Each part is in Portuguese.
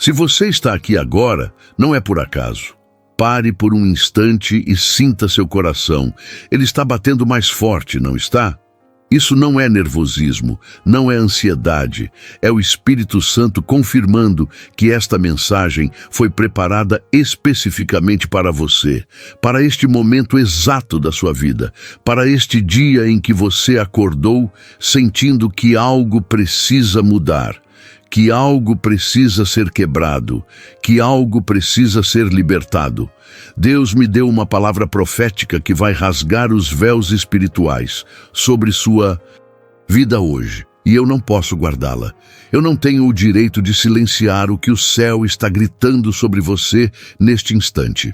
Se você está aqui agora, não é por acaso. Pare por um instante e sinta seu coração. Ele está batendo mais forte, não está? Isso não é nervosismo, não é ansiedade. É o Espírito Santo confirmando que esta mensagem foi preparada especificamente para você, para este momento exato da sua vida, para este dia em que você acordou sentindo que algo precisa mudar, que algo precisa ser quebrado, que algo precisa ser libertado. Deus me deu uma palavra profética que vai rasgar os véus espirituais sobre sua vida hoje, e eu não posso guardá-la. Eu não tenho o direito de silenciar o que o céu está gritando sobre você neste instante.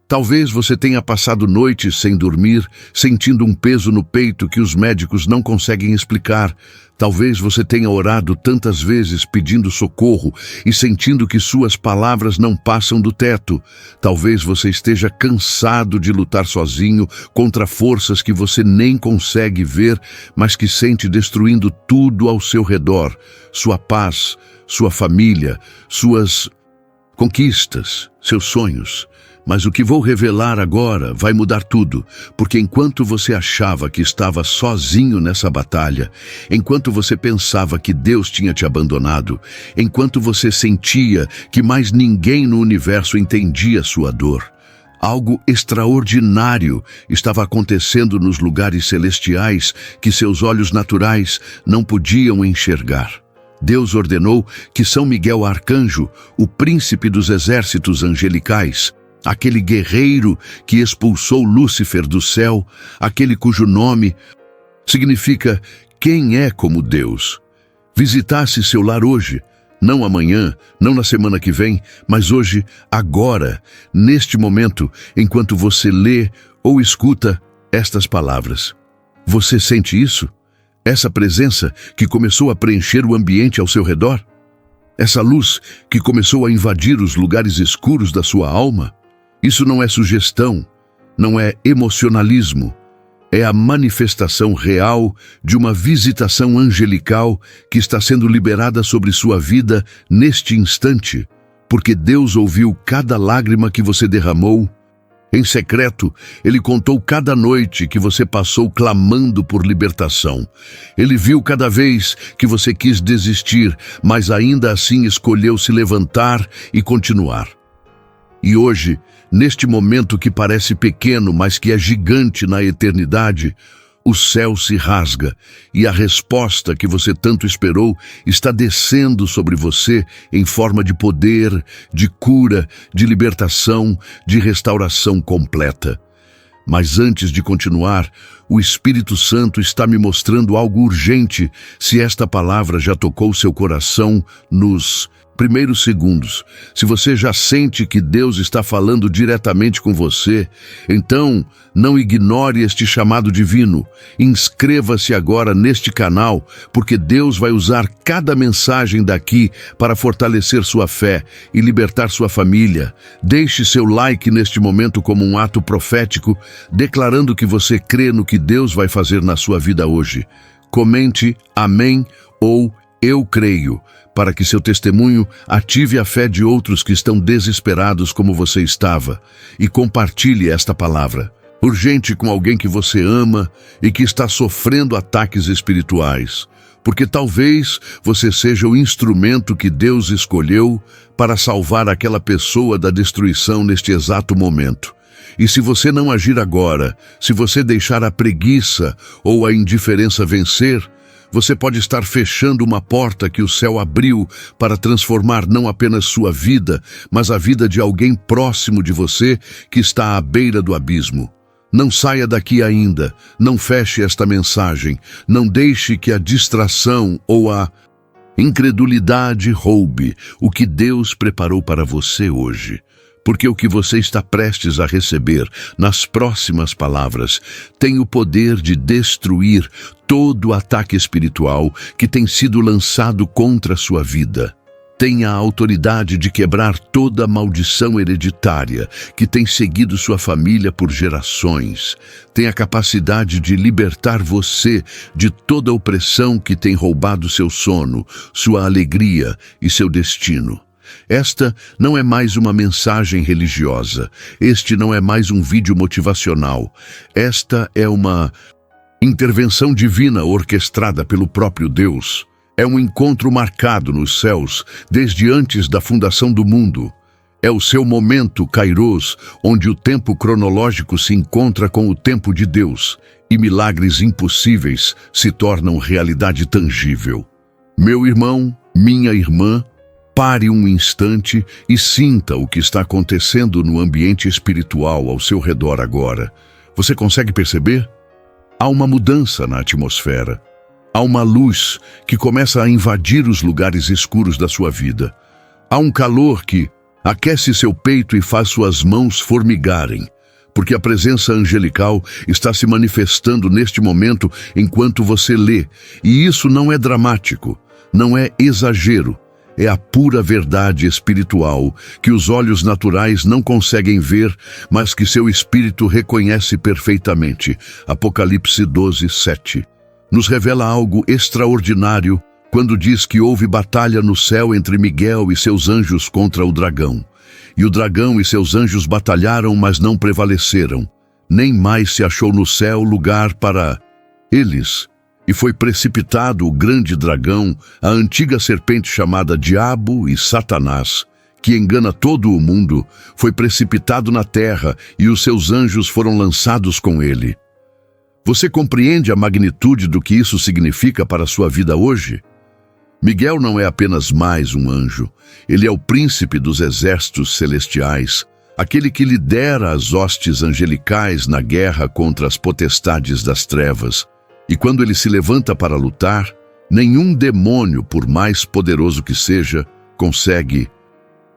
Talvez você tenha passado noites sem dormir, sentindo um peso no peito que os médicos não conseguem explicar. Talvez você tenha orado tantas vezes pedindo socorro e sentindo que suas palavras não passam do teto. Talvez você esteja cansado de lutar sozinho contra forças que você nem consegue ver, mas que sente destruindo tudo ao seu redor. Sua paz, sua família, suas conquistas, seus sonhos. Mas o que vou revelar agora vai mudar tudo, porque enquanto você achava que estava sozinho nessa batalha, enquanto você pensava que Deus tinha te abandonado, enquanto você sentia que mais ninguém no universo entendia sua dor, algo extraordinário estava acontecendo nos lugares celestiais que seus olhos naturais não podiam enxergar. Deus ordenou que São Miguel Arcanjo, o príncipe dos exércitos angelicais, aquele guerreiro que expulsou Lúcifer do céu, aquele cujo nome significa quem é como Deus, visitasse seu lar hoje, não amanhã, não na semana que vem, mas hoje, agora, neste momento, enquanto você lê ou escuta estas palavras. Você sente isso? Essa presença que começou a preencher o ambiente ao seu redor? Essa luz que começou a invadir os lugares escuros da sua alma? Isso não é sugestão, não é emocionalismo, é a manifestação real de uma visitação angelical que está sendo liberada sobre sua vida neste instante, porque Deus ouviu cada lágrima que você derramou. Em secreto, Ele contou cada noite que você passou clamando por libertação. Ele viu cada vez que você quis desistir, mas ainda assim escolheu se levantar e continuar. E hoje, neste momento que parece pequeno, mas que é gigante na eternidade, o céu se rasga e a resposta que você tanto esperou está descendo sobre você em forma de poder, de cura, de libertação, de restauração completa. Mas antes de continuar, o Espírito Santo está me mostrando algo urgente se esta palavra já tocou seu coração nos primeiros segundos. Se você já sente que Deus está falando diretamente com você, então não ignore este chamado divino. Inscreva-se agora neste canal, porque Deus vai usar cada mensagem daqui para fortalecer sua fé e libertar sua família. Deixe seu like neste momento como um ato profético, declarando que você crê no que Deus vai fazer na sua vida hoje. Comente amém ou eu creio, para que seu testemunho ative a fé de outros que estão desesperados como você estava, e compartilhe esta palavra urgente com alguém que você ama e que está sofrendo ataques espirituais, porque talvez você seja o instrumento que Deus escolheu para salvar aquela pessoa da destruição neste exato momento. E se você não agir agora, se você deixar a preguiça ou a indiferença vencer, você pode estar fechando uma porta que o céu abriu para transformar não apenas sua vida, mas a vida de alguém próximo de você que está à beira do abismo. Não saia daqui ainda, não feche esta mensagem, não deixe que a distração ou a incredulidade roube o que Deus preparou para você hoje. Porque o que você está prestes a receber nas próximas palavras tem o poder de destruir todo o ataque espiritual que tem sido lançado contra a sua vida. Tem a autoridade de quebrar toda a maldição hereditária que tem seguido sua família por gerações. Tem a capacidade de libertar você de toda a opressão que tem roubado seu sono, sua alegria e seu destino. Esta não é mais uma mensagem religiosa. Este não é mais um vídeo motivacional. Esta é uma intervenção divina orquestrada pelo próprio Deus. É um encontro marcado nos céus desde antes da fundação do mundo. É o seu momento kairos, onde o tempo cronológico se encontra com o tempo de Deus e milagres impossíveis se tornam realidade tangível. Meu irmão, minha irmã, pare um instante e sinta o que está acontecendo no ambiente espiritual ao seu redor agora. Você consegue perceber? Há uma mudança na atmosfera. Há uma luz que começa a invadir os lugares escuros da sua vida. Há um calor que aquece seu peito e faz suas mãos formigarem, porque a presença angelical está se manifestando neste momento enquanto você lê. E isso não é dramático, não é exagero. É a pura verdade espiritual que os olhos naturais não conseguem ver, mas que seu espírito reconhece perfeitamente. Apocalipse 12:7. Nos revela algo extraordinário quando diz que houve batalha no céu entre Miguel e seus anjos contra o dragão. E o dragão e seus anjos batalharam, mas não prevaleceram. Nem mais se achou no céu lugar para eles. E foi precipitado o grande dragão, a antiga serpente chamada Diabo e Satanás, que engana todo o mundo, foi precipitado na terra e os seus anjos foram lançados com ele. Você compreende a magnitude do que isso significa para a sua vida hoje? Miguel não é apenas mais um anjo. Ele é o príncipe dos exércitos celestiais, aquele que lidera as hostes angelicais na guerra contra as potestades das trevas. E quando ele se levanta para lutar, nenhum demônio, por mais poderoso que seja, consegue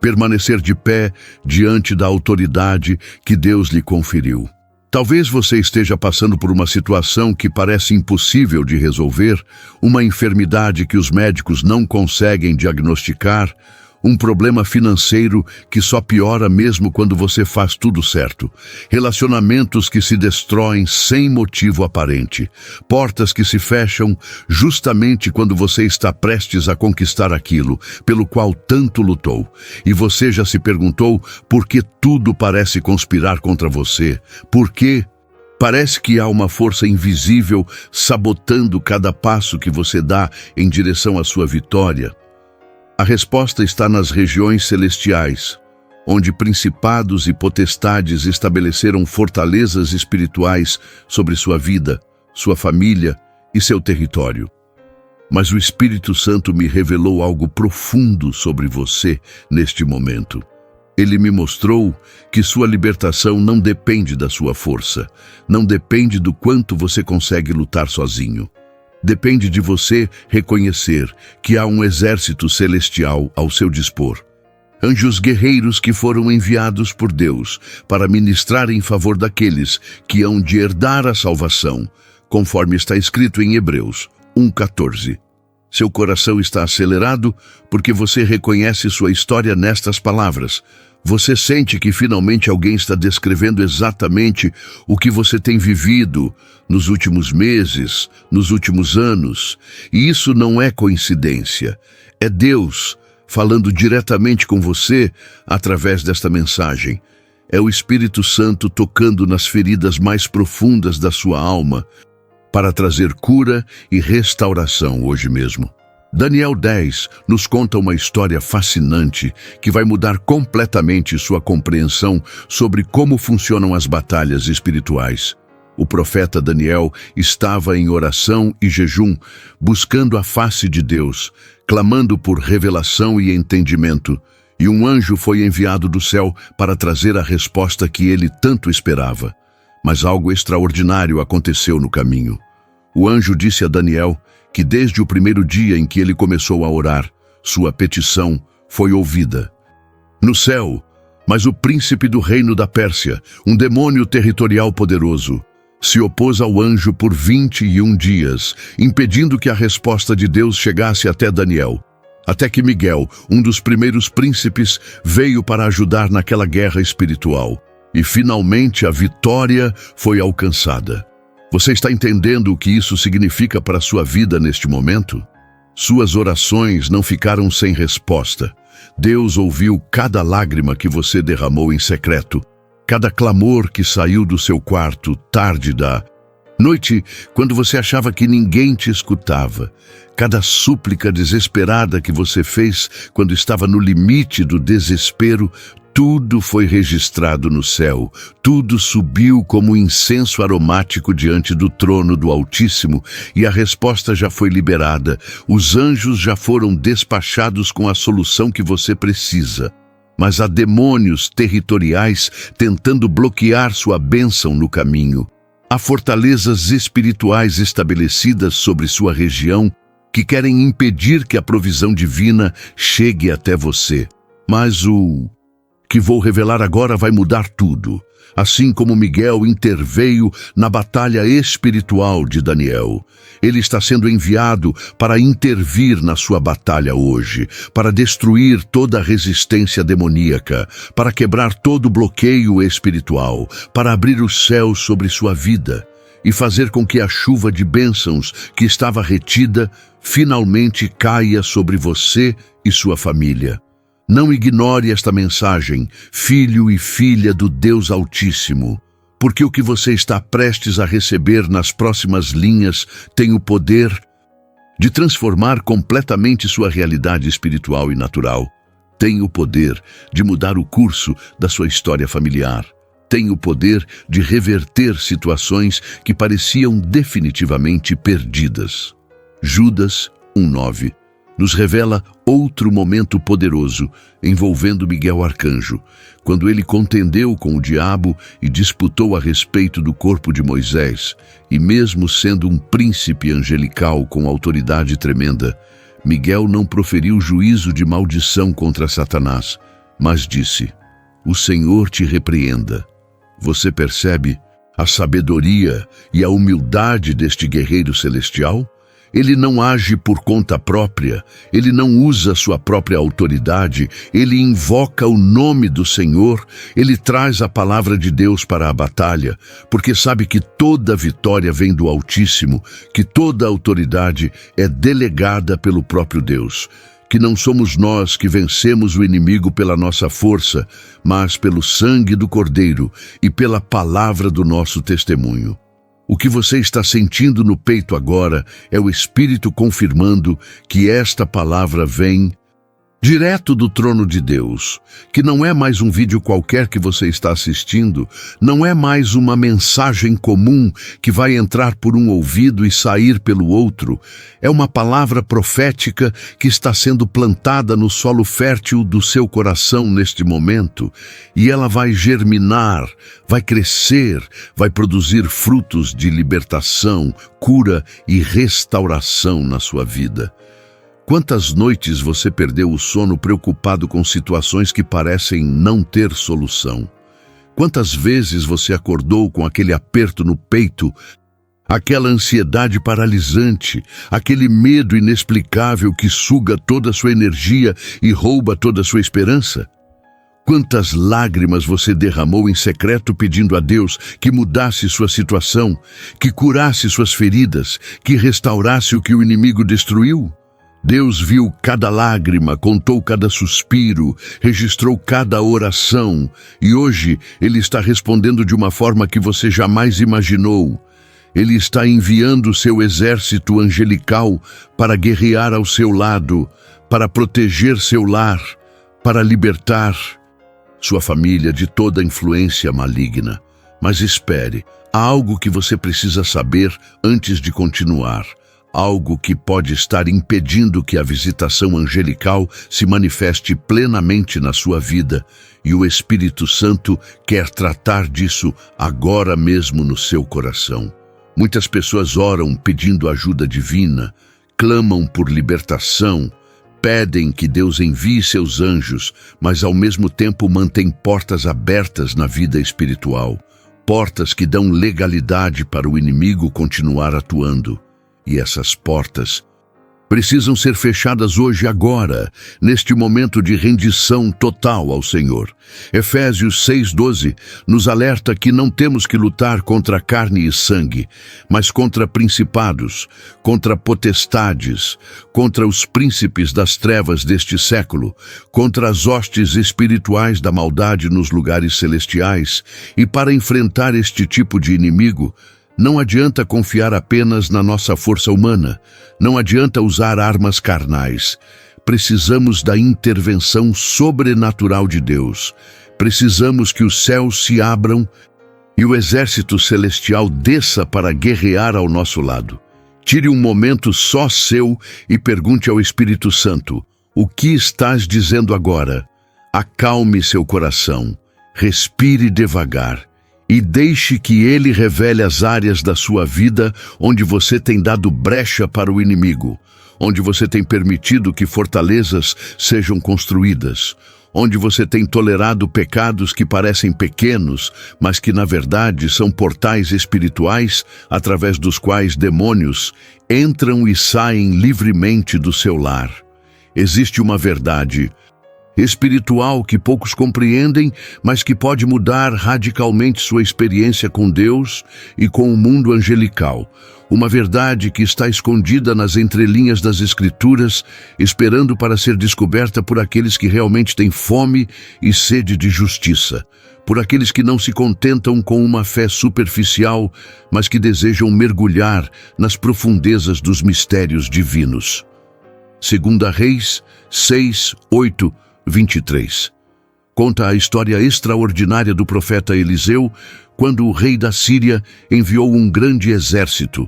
permanecer de pé diante da autoridade que Deus lhe conferiu. Talvez você esteja passando por uma situação que parece impossível de resolver, uma enfermidade que os médicos não conseguem diagnosticar, um problema financeiro que só piora mesmo quando você faz tudo certo, relacionamentos que se destroem sem motivo aparente, portas que se fecham justamente quando você está prestes a conquistar aquilo pelo qual tanto lutou. E você já se perguntou por que tudo parece conspirar contra você? Por que parece que há uma força invisível sabotando cada passo que você dá em direção à sua vitória? A resposta está nas regiões celestiais, onde principados e potestades estabeleceram fortalezas espirituais sobre sua vida, sua família e seu território. Mas o Espírito Santo me revelou algo profundo sobre você neste momento. Ele me mostrou que sua libertação não depende da sua força, não depende do quanto você consegue lutar sozinho. Depende de você reconhecer que há um exército celestial ao seu dispor. Anjos guerreiros que foram enviados por Deus para ministrar em favor daqueles que hão de herdar a salvação, conforme está escrito em Hebreus 1:14. Seu coração está acelerado porque você reconhece sua história nestas palavras. Você sente que finalmente alguém está descrevendo exatamente o que você tem vivido nos últimos meses, nos últimos anos. E isso não é coincidência. É Deus falando diretamente com você através desta mensagem. É o Espírito Santo tocando nas feridas mais profundas da sua alma para trazer cura e restauração hoje mesmo. Daniel 10 nos conta uma história fascinante que vai mudar completamente sua compreensão sobre como funcionam as batalhas espirituais. O profeta Daniel estava em oração e jejum, buscando a face de Deus, clamando por revelação e entendimento, e um anjo foi enviado do céu para trazer a resposta que ele tanto esperava. Mas algo extraordinário aconteceu no caminho. O anjo disse a Daniel que desde o primeiro dia em que ele começou a orar, sua petição foi ouvida. No céu, mas o príncipe do reino da Pérsia, um demônio territorial poderoso, se opôs ao anjo por 21 dias, impedindo que a resposta de Deus chegasse até Daniel. Até que Miguel, um dos primeiros príncipes, veio para ajudar naquela guerra espiritual. E finalmente a vitória foi alcançada. Você está entendendo o que isso significa para a sua vida neste momento? Suas orações não ficaram sem resposta. Deus ouviu cada lágrima que você derramou em secreto, cada clamor que saiu do seu quarto tarde da noite, quando você achava que ninguém te escutava, cada súplica desesperada que você fez quando estava no limite do desespero. Tudo foi registrado no céu, tudo subiu como incenso aromático diante do trono do Altíssimo, e a resposta já foi liberada. Os anjos já foram despachados com a solução que você precisa. Mas há demônios territoriais tentando bloquear sua bênção no caminho. Há fortalezas espirituais estabelecidas sobre sua região que querem impedir que a provisão divina chegue até você. Mas o que vou revelar agora vai mudar tudo, assim como Miguel interveio na batalha espiritual de Daniel. Ele está sendo enviado para intervir na sua batalha hoje, para destruir toda a resistência demoníaca, para quebrar todo bloqueio espiritual, para abrir os céus sobre sua vida e fazer com que a chuva de bênçãos que estava retida finalmente caia sobre você e sua família. Não ignore esta mensagem, filho e filha do Deus Altíssimo, porque o que você está prestes a receber nas próximas linhas tem o poder de transformar completamente sua realidade espiritual e natural. Tem o poder de mudar o curso da sua história familiar. Tem o poder de reverter situações que pareciam definitivamente perdidas. Judas 1:9 nos revela outro momento poderoso envolvendo Miguel Arcanjo, quando ele contendeu com o diabo e disputou a respeito do corpo de Moisés, e mesmo sendo um príncipe angelical com autoridade tremenda, Miguel não proferiu juízo de maldição contra Satanás, mas disse: "O Senhor te repreenda." Você percebe a sabedoria e a humildade deste guerreiro celestial? Ele não age por conta própria, ele não usa sua própria autoridade, ele invoca o nome do Senhor, ele traz a palavra de Deus para a batalha, porque sabe que toda vitória vem do Altíssimo, que toda autoridade é delegada pelo próprio Deus, que não somos nós que vencemos o inimigo pela nossa força, mas pelo sangue do Cordeiro e pela palavra do nosso testemunho. O que você está sentindo no peito agora é o Espírito confirmando que esta palavra vem direto do trono de Deus, que não é mais um vídeo qualquer que você está assistindo, não é mais uma mensagem comum que vai entrar por um ouvido e sair pelo outro. É uma palavra profética que está sendo plantada no solo fértil do seu coração neste momento, e ela vai germinar, vai crescer, vai produzir frutos de libertação, cura e restauração na sua vida. Quantas noites você perdeu o sono preocupado com situações que parecem não ter solução? Quantas vezes você acordou com aquele aperto no peito, aquela ansiedade paralisante, aquele medo inexplicável que suga toda a sua energia e rouba toda a sua esperança? Quantas lágrimas você derramou em secreto pedindo a Deus que mudasse sua situação, que curasse suas feridas, que restaurasse o que o inimigo destruiu? Deus viu cada lágrima, contou cada suspiro, registrou cada oração, e hoje Ele está respondendo de uma forma que você jamais imaginou. Ele está enviando seu exército angelical para guerrear ao seu lado, para proteger seu lar, para libertar sua família de toda influência maligna. Mas espere, há algo que você precisa saber antes de continuar. Algo que pode estar impedindo que a visitação angelical se manifeste plenamente na sua vida, e o Espírito Santo quer tratar disso agora mesmo no seu coração. Muitas pessoas oram pedindo ajuda divina, clamam por libertação, pedem que Deus envie seus anjos, mas ao mesmo tempo mantêm portas abertas na vida espiritual, portas que dão legalidade para o inimigo continuar atuando. E essas portas precisam ser fechadas hoje, agora, neste momento de rendição total ao Senhor. Efésios 6:12 nos alerta que não temos que lutar contra carne e sangue, mas contra principados, contra potestades, contra os príncipes das trevas deste século, contra as hostes espirituais da maldade nos lugares celestiais. E para enfrentar este tipo de inimigo, não adianta confiar apenas na nossa força humana, não adianta usar armas carnais. Precisamos da intervenção sobrenatural de Deus. Precisamos que os céus se abram e o exército celestial desça para guerrear ao nosso lado. Tire um momento só seu e pergunte ao Espírito Santo: o que estás dizendo agora? Acalme seu coração, respire devagar e deixe que Ele revele as áreas da sua vida onde você tem dado brecha para o inimigo, onde você tem permitido que fortalezas sejam construídas, onde você tem tolerado pecados que parecem pequenos, mas que na verdade são portais espirituais através dos quais demônios entram e saem livremente do seu lar. Existe uma verdade espiritual que poucos compreendem, mas que pode mudar radicalmente sua experiência com Deus e com o mundo angelical. Uma verdade que está escondida nas entrelinhas das Escrituras, esperando para ser descoberta por aqueles que realmente têm fome e sede de justiça, por aqueles que não se contentam com uma fé superficial, mas que desejam mergulhar nas profundezas dos mistérios divinos. 2 Reis 6:8-23. Conta a história extraordinária do profeta Eliseu, quando o rei da Síria enviou um grande exército,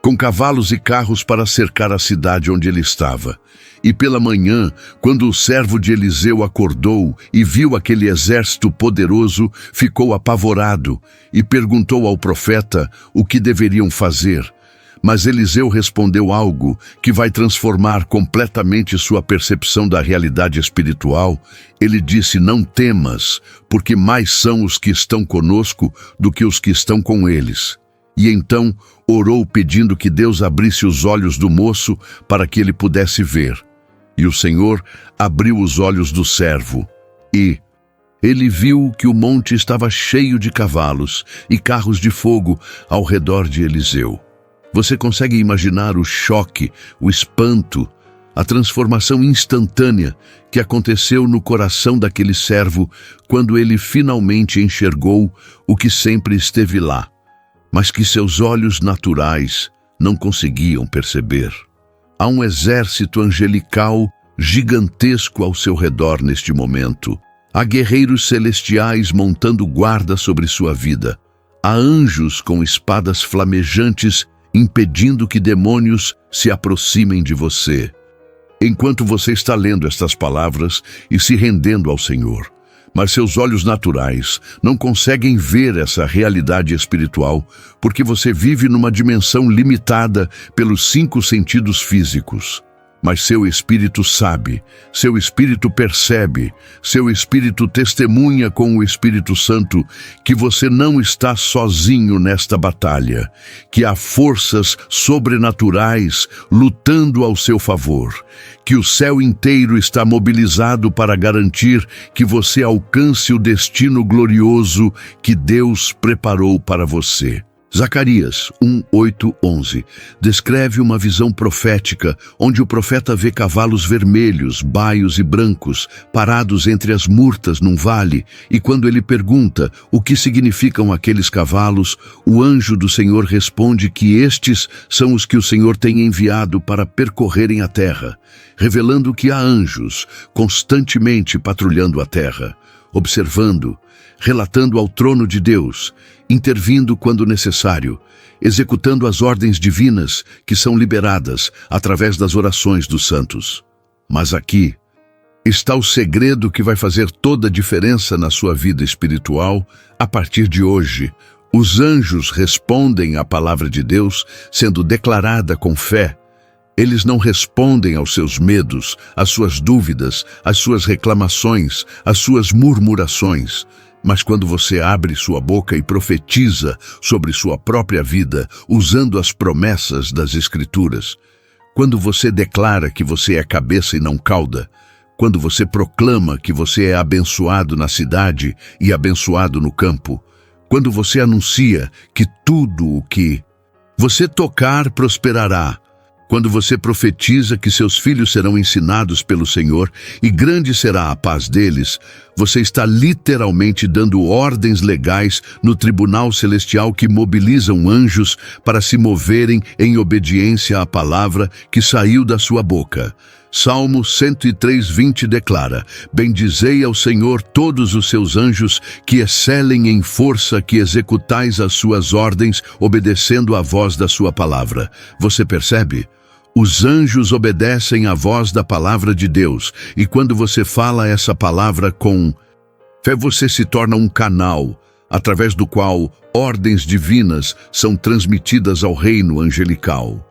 com cavalos e carros para cercar a cidade onde ele estava. E pela manhã, quando o servo de Eliseu acordou e viu aquele exército poderoso, ficou apavorado e perguntou ao profeta o que deveriam fazer. Mas Eliseu respondeu algo que vai transformar completamente sua percepção da realidade espiritual. Ele disse: não temas, porque mais são os que estão conosco do que os que estão com eles. E então orou pedindo que Deus abrisse os olhos do moço para que ele pudesse ver. E o Senhor abriu os olhos do servo, e ele viu que o monte estava cheio de cavalos e carros de fogo ao redor de Eliseu. Você consegue imaginar o choque, o espanto, a transformação instantânea que aconteceu no coração daquele servo quando ele finalmente enxergou o que sempre esteve lá, mas que seus olhos naturais não conseguiam perceber? Há um exército angelical gigantesco ao seu redor neste momento. Há guerreiros celestiais montando guarda sobre sua vida. Há anjos com espadas flamejantes impedindo que demônios se aproximem de você. Enquanto você está lendo estas palavras e se rendendo ao Senhor, mas seus olhos naturais não conseguem ver essa realidade espiritual, porque você vive numa dimensão limitada pelos 5 sentidos físicos. Mas seu espírito sabe, seu espírito percebe, seu espírito testemunha com o Espírito Santo que você não está sozinho nesta batalha, que há forças sobrenaturais lutando ao seu favor, que o céu inteiro está mobilizado para garantir que você alcance o destino glorioso que Deus preparou para você. Zacarias 1:8-11 descreve uma visão profética onde o profeta vê cavalos vermelhos, baios e brancos parados entre as murtas num vale, e quando ele pergunta o que significam aqueles cavalos, o anjo do Senhor responde que estes são os que o Senhor tem enviado para percorrerem a terra, revelando que há anjos constantemente patrulhando a terra, observando, relatando ao trono de Deus, intervindo quando necessário, executando as ordens divinas que são liberadas através das orações dos santos. Mas aqui está o segredo que vai fazer toda a diferença na sua vida espiritual a partir de hoje. Os anjos respondem à palavra de Deus sendo declarada com fé. Eles não respondem aos seus medos, às suas dúvidas, às suas reclamações, às suas murmurações. Mas quando você abre sua boca e profetiza sobre sua própria vida, usando as promessas das Escrituras, Quando você declara que você é cabeça e não cauda, quando você proclama que você é abençoado na cidade e abençoado no campo, quando você anuncia que tudo o que você tocar prosperará, quando você profetiza que seus filhos serão ensinados pelo Senhor e grande será a paz deles, você está literalmente dando ordens legais no tribunal celestial que mobilizam anjos para se moverem em obediência à palavra que saiu da sua boca. Salmo 103:20 declara: Bendizei ao Senhor todos os seus anjos, que excelem em força, que executais as suas ordens, obedecendo à voz da sua palavra. Você percebe? Os anjos obedecem à voz da palavra de Deus, e quando você fala essa palavra com fé, você se torna um canal, através do qual ordens divinas são transmitidas ao reino angelical.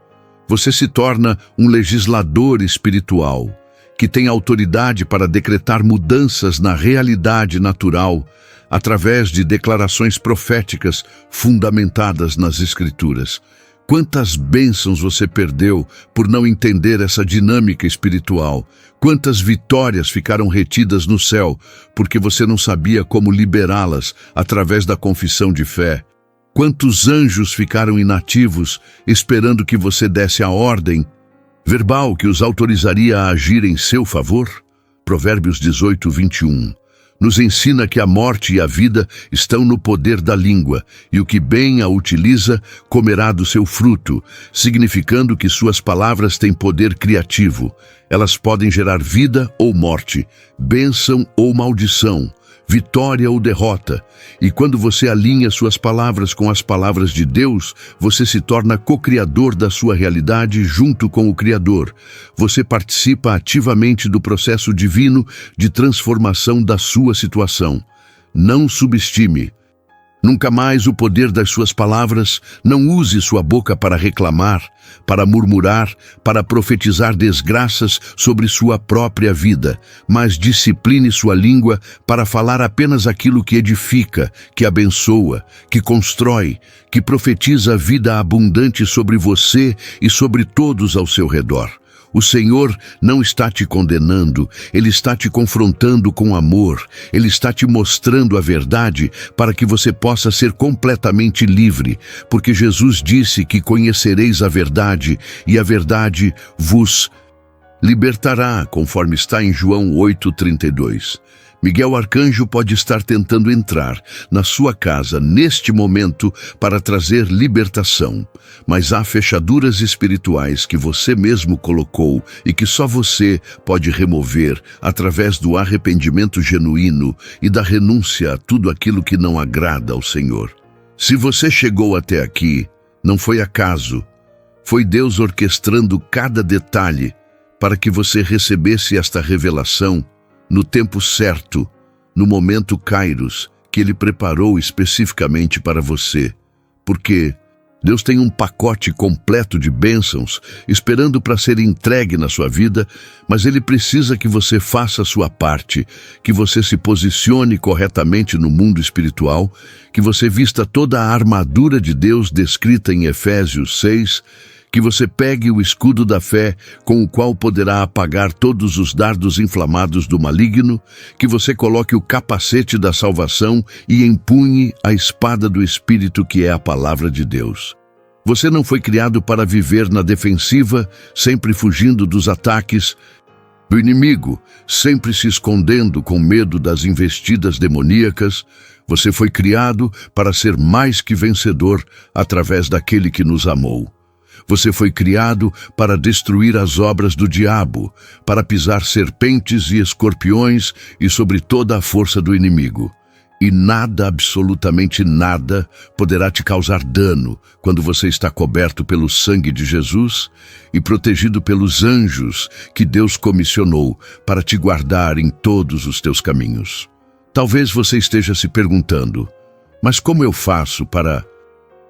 Você se torna um legislador espiritual, que tem autoridade para decretar mudanças na realidade natural, através de declarações proféticas fundamentadas nas Escrituras. Quantas bênçãos você perdeu por não entender essa dinâmica espiritual? Quantas vitórias ficaram retidas no céu porque você não sabia como liberá-las através da confissão de fé? Quantos anjos ficaram inativos esperando que você desse a ordem verbal que os autorizaria a agir em seu favor? Provérbios 18:21. Nos ensina que a morte e a vida estão no poder da língua, e o que bem a utiliza comerá do seu fruto, significando que suas palavras têm poder criativo. Elas podem gerar vida ou morte, bênção ou maldição, vitória ou derrota. E quando você alinha suas palavras com as palavras de Deus, você se torna co-criador da sua realidade junto com o Criador. Você participa ativamente do processo divino de transformação da sua situação. Não subestime nunca mais o poder das suas palavras. Não use sua boca para reclamar, para murmurar, para profetizar desgraças sobre sua própria vida, mas discipline sua língua para falar apenas aquilo que edifica, que abençoa, que constrói, que profetiza vida abundante sobre você e sobre todos ao seu redor. O Senhor não está te condenando, Ele está te confrontando com amor, Ele está te mostrando a verdade para que você possa ser completamente livre, porque Jesus disse que conhecereis a verdade e a verdade vos libertará, conforme está em João 8:32. Miguel Arcanjo pode estar tentando entrar na sua casa neste momento para trazer libertação, mas há fechaduras espirituais que você mesmo colocou e que só você pode remover através do arrependimento genuíno e da renúncia a tudo aquilo que não agrada ao Senhor. Se você chegou até aqui, não foi acaso, foi Deus orquestrando cada detalhe para que você recebesse esta revelação no tempo certo, no momento Kairos, que Ele preparou especificamente para você. Porque Deus tem um pacote completo de bênçãos esperando para ser entregue na sua vida, mas Ele precisa que você faça a sua parte, que você se posicione corretamente no mundo espiritual, que você vista toda a armadura de Deus descrita em Efésios 6, que você pegue o escudo da fé, com o qual poderá apagar todos os dardos inflamados do maligno, que você coloque o capacete da salvação e empunhe a espada do Espírito, que é a palavra de Deus. Você não foi criado para viver na defensiva, sempre fugindo dos ataques do inimigo, sempre se escondendo com medo das investidas demoníacas. Você foi criado para ser mais que vencedor através daquele que nos amou. Você foi criado para destruir as obras do diabo, para pisar serpentes e escorpiões e sobre toda a força do inimigo. E nada, absolutamente nada, poderá te causar dano quando você está coberto pelo sangue de Jesus e protegido pelos anjos que Deus comissionou para te guardar em todos os teus caminhos. Talvez você esteja se perguntando, mas como eu faço para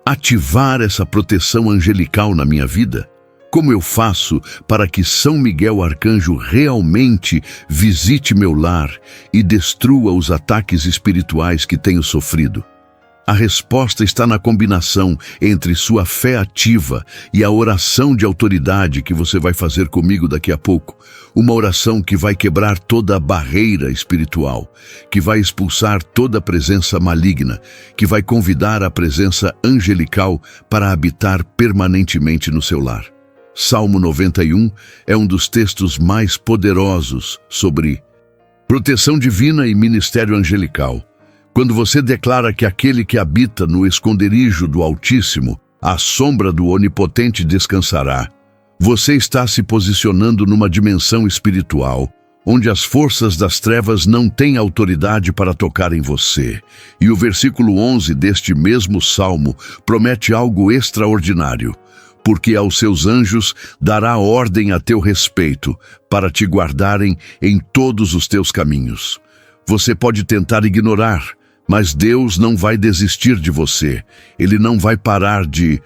ativar essa proteção angelical na minha vida? Como eu faço para que São Miguel Arcanjo realmente visite meu lar e destrua os ataques espirituais que tenho sofrido? A resposta está na combinação entre sua fé ativa e a oração de autoridade que você vai fazer comigo daqui a pouco. Uma oração que vai quebrar toda a barreira espiritual, que vai expulsar toda a presença maligna, que vai convidar a presença angelical para habitar permanentemente no seu lar. Salmo 91 é um dos textos mais poderosos sobre proteção divina e ministério angelical. Quando você declara que aquele que habita no esconderijo do Altíssimo, à sombra do Onipotente descansará, você está se posicionando numa dimensão espiritual, onde as forças das trevas não têm autoridade para tocar em você. E o versículo 11 deste mesmo salmo promete algo extraordinário. Porque aos seus anjos dará ordem a teu respeito, para te guardarem em todos os teus caminhos. Você pode tentar ignorar, mas Deus não vai desistir de você. Ele não vai parar de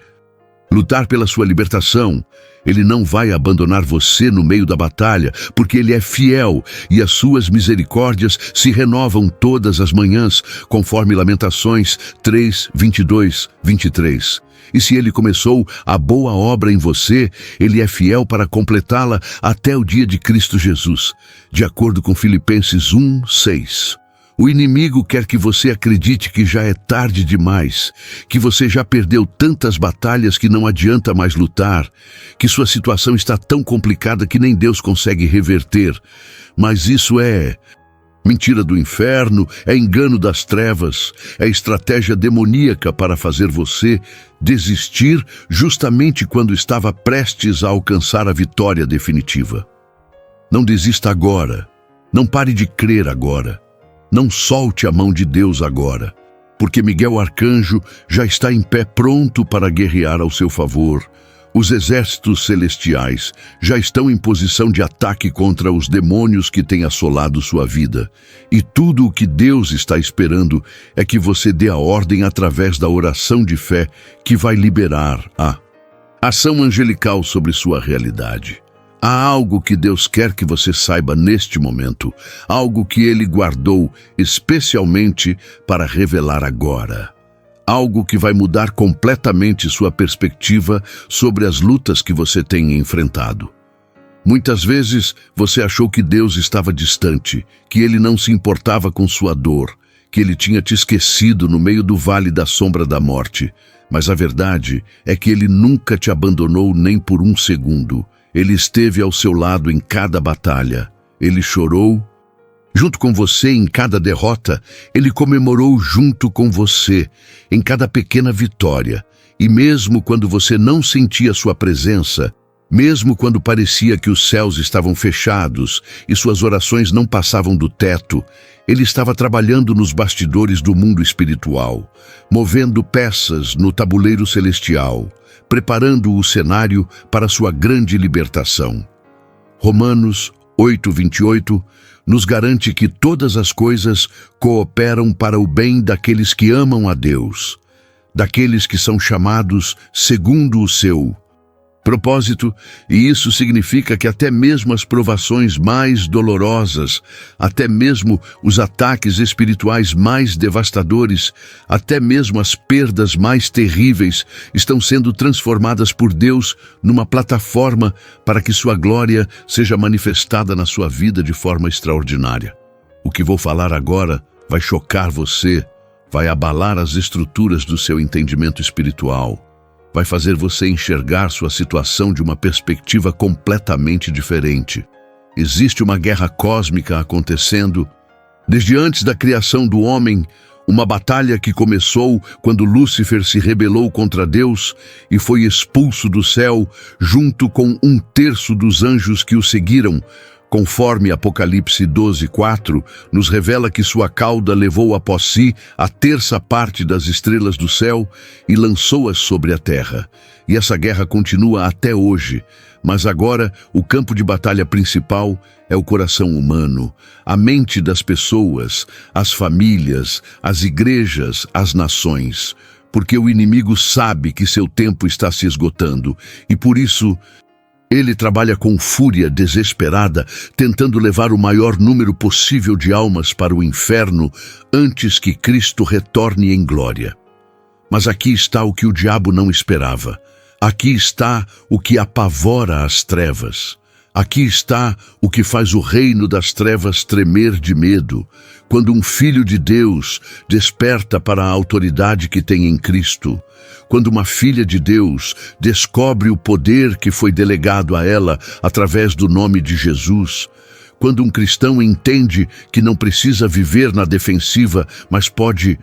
lutar pela sua libertação. Ele não vai abandonar você no meio da batalha, porque Ele é fiel e as suas misericórdias se renovam todas as manhãs, conforme Lamentações 3, 22, 23. E se Ele começou a boa obra em você, Ele é fiel para completá-la até o dia de Cristo Jesus, de acordo com Filipenses 1, 6. O inimigo quer que você acredite que já é tarde demais, que você já perdeu tantas batalhas que não adianta mais lutar, que sua situação está tão complicada que nem Deus consegue reverter. Mas isso é mentira do inferno, é engano das trevas, é estratégia demoníaca para fazer você desistir justamente quando estava prestes a alcançar a vitória definitiva. Não desista agora, não pare de crer agora. Não solte a mão de Deus agora, porque Miguel Arcanjo já está em pé pronto para guerrear ao seu favor. Os exércitos celestiais já estão em posição de ataque contra os demônios que têm assolado sua vida. E tudo o que Deus está esperando é que você dê a ordem através da oração de fé que vai liberar a ação angelical sobre sua realidade. Há algo que Deus quer que você saiba neste momento, algo que Ele guardou especialmente para revelar agora. Algo que vai mudar completamente sua perspectiva sobre as lutas que você tem enfrentado. Muitas vezes você achou que Deus estava distante, que Ele não se importava com sua dor, que Ele tinha te esquecido no meio do vale da sombra da morte. Mas a verdade é que Ele nunca te abandonou nem por um segundo. Ele esteve ao seu lado em cada batalha. Ele chorou junto com você em cada derrota. Ele comemorou junto com você em cada pequena vitória. E mesmo quando você não sentia sua presença, mesmo quando parecia que os céus estavam fechados e suas orações não passavam do teto, Ele estava trabalhando nos bastidores do mundo espiritual, movendo peças no tabuleiro celestial, preparando o cenário para sua grande libertação. Romanos 8:28 nos garante que todas as coisas cooperam para o bem daqueles que amam a Deus, daqueles que são chamados segundo o seu propósito, e isso significa que até mesmo as provações mais dolorosas, até mesmo os ataques espirituais mais devastadores, até mesmo as perdas mais terríveis, estão sendo transformadas por Deus numa plataforma para que sua glória seja manifestada na sua vida de forma extraordinária. O que vou falar agora vai chocar você, vai abalar as estruturas do seu entendimento espiritual. Vai fazer você enxergar sua situação de uma perspectiva completamente diferente. Existe uma guerra cósmica acontecendo desde antes da criação do homem, uma batalha que começou quando Lúcifer se rebelou contra Deus e foi expulso do céu junto com 1/3 dos anjos que o seguiram. Conforme Apocalipse 12:4, nos revela que sua cauda levou após si a 1/3 das estrelas do céu e lançou-as sobre a terra. E essa guerra continua até hoje, mas agora o campo de batalha principal é o coração humano, a mente das pessoas, as famílias, as igrejas, as nações. Porque o inimigo sabe que seu tempo está se esgotando e por isso ele trabalha com fúria desesperada, tentando levar o maior número possível de almas para o inferno antes que Cristo retorne em glória. Mas aqui está o que o diabo não esperava. Aqui está o que apavora as trevas. Aqui está o que faz o reino das trevas tremer de medo, quando um filho de Deus desperta para a autoridade que tem em Cristo, quando uma filha de Deus descobre o poder que foi delegado a ela através do nome de Jesus, quando um cristão entende que não precisa viver na defensiva, mas pode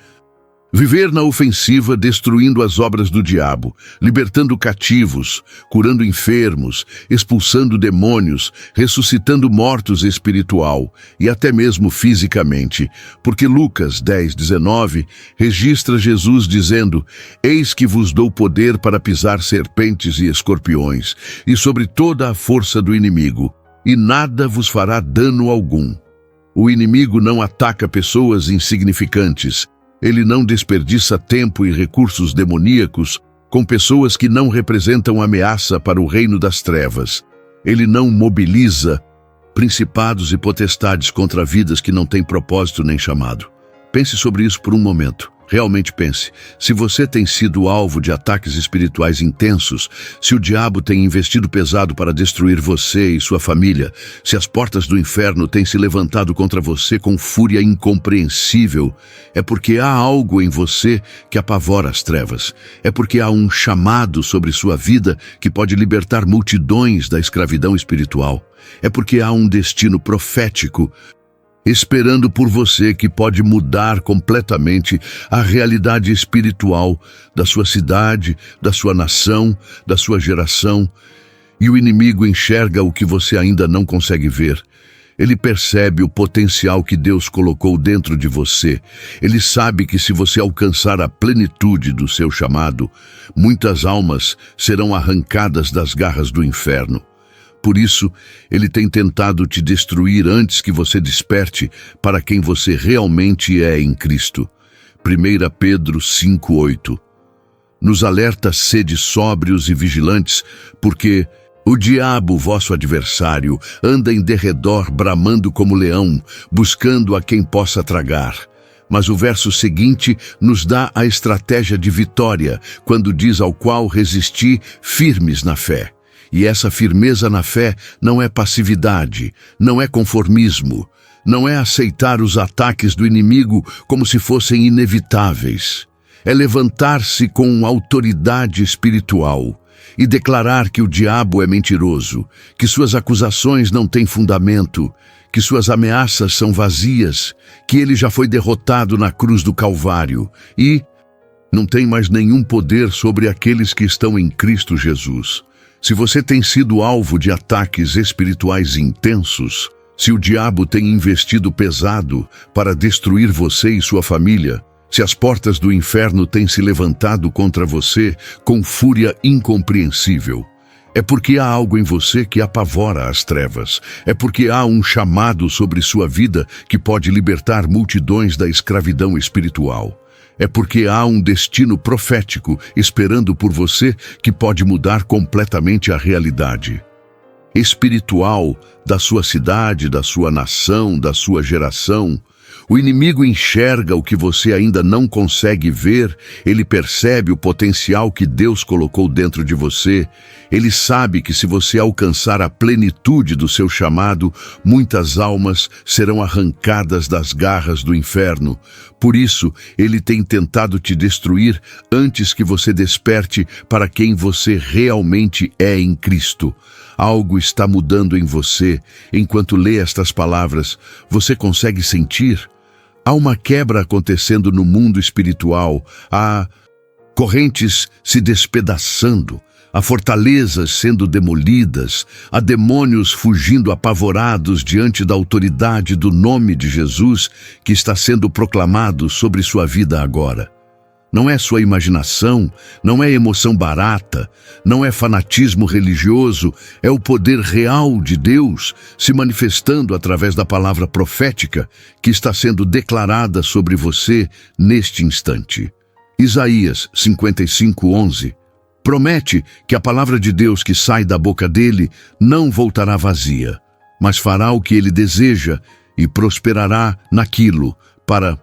viver na ofensiva, destruindo as obras do diabo, libertando cativos, curando enfermos, expulsando demônios, ressuscitando mortos espiritual e até mesmo fisicamente, porque Lucas 10:19 registra Jesus dizendo: "Eis que vos dou poder para pisar serpentes e escorpiões, e sobre toda a força do inimigo, e nada vos fará dano algum." O inimigo não ataca pessoas insignificantes. Ele não desperdiça tempo e recursos demoníacos com pessoas que não representam ameaça para o reino das trevas. Ele não mobiliza principados e potestades contra vidas que não têm propósito nem chamado. Pense sobre isso por um momento. Realmente pense. Se você tem sido alvo de ataques espirituais intensos, se o diabo tem investido pesado para destruir você e sua família, se as portas do inferno têm se levantado contra você com fúria incompreensível, é porque há algo em você que apavora as trevas. É porque há um chamado sobre sua vida que pode libertar multidões da escravidão espiritual. É porque há um destino profético esperando por você que pode mudar completamente a realidade espiritual da sua cidade, da sua nação, da sua geração. E o inimigo enxerga o que você ainda não consegue ver. Ele percebe o potencial que Deus colocou dentro de você. Ele sabe que se você alcançar a plenitude do seu chamado, muitas almas serão arrancadas das garras do inferno. Por isso, ele tem tentado te destruir antes que você desperte para quem você realmente é em Cristo. 1 Pedro 5:8 nos alerta: sede sóbrios e vigilantes, porque o diabo, vosso adversário, anda em derredor bramando como leão, buscando a quem possa tragar. Mas o verso seguinte nos dá a estratégia de vitória, quando diz: ao qual resisti firmes na fé. E essa firmeza na fé não é passividade, não é conformismo, não é aceitar os ataques do inimigo como se fossem inevitáveis. É levantar-se com autoridade espiritual e declarar que o diabo é mentiroso, que suas acusações não têm fundamento, que suas ameaças são vazias, que ele já foi derrotado na cruz do Calvário e não tem mais nenhum poder sobre aqueles que estão em Cristo Jesus. Se você tem sido alvo de ataques espirituais intensos, se o diabo tem investido pesado para destruir você e sua família, se as portas do inferno têm se levantado contra você com fúria incompreensível, é porque há algo em você que apavora as trevas. É porque há um chamado sobre sua vida que pode libertar multidões da escravidão espiritual. É porque há um destino profético esperando por você que pode mudar completamente a realidade espiritual da sua cidade, da sua nação, da sua geração. O inimigo enxerga o que você ainda não consegue ver, ele percebe o potencial que Deus colocou dentro de você. Ele sabe que se você alcançar a plenitude do seu chamado, muitas almas serão arrancadas das garras do inferno. Por isso, ele tem tentado te destruir antes que você desperte para quem você realmente é em Cristo. Algo está mudando em você. Enquanto lê estas palavras, você consegue sentir? Há uma quebra acontecendo no mundo espiritual. Há correntes se despedaçando. Há fortalezas sendo demolidas. Há demônios fugindo apavorados diante da autoridade do nome de Jesus que está sendo proclamado sobre sua vida agora. Não é sua imaginação, não é emoção barata, não é fanatismo religioso, é o poder real de Deus se manifestando através da palavra profética que está sendo declarada sobre você neste instante. Isaías 55:11 promete que a palavra de Deus que sai da boca dele não voltará vazia, mas fará o que ele deseja e prosperará naquilo para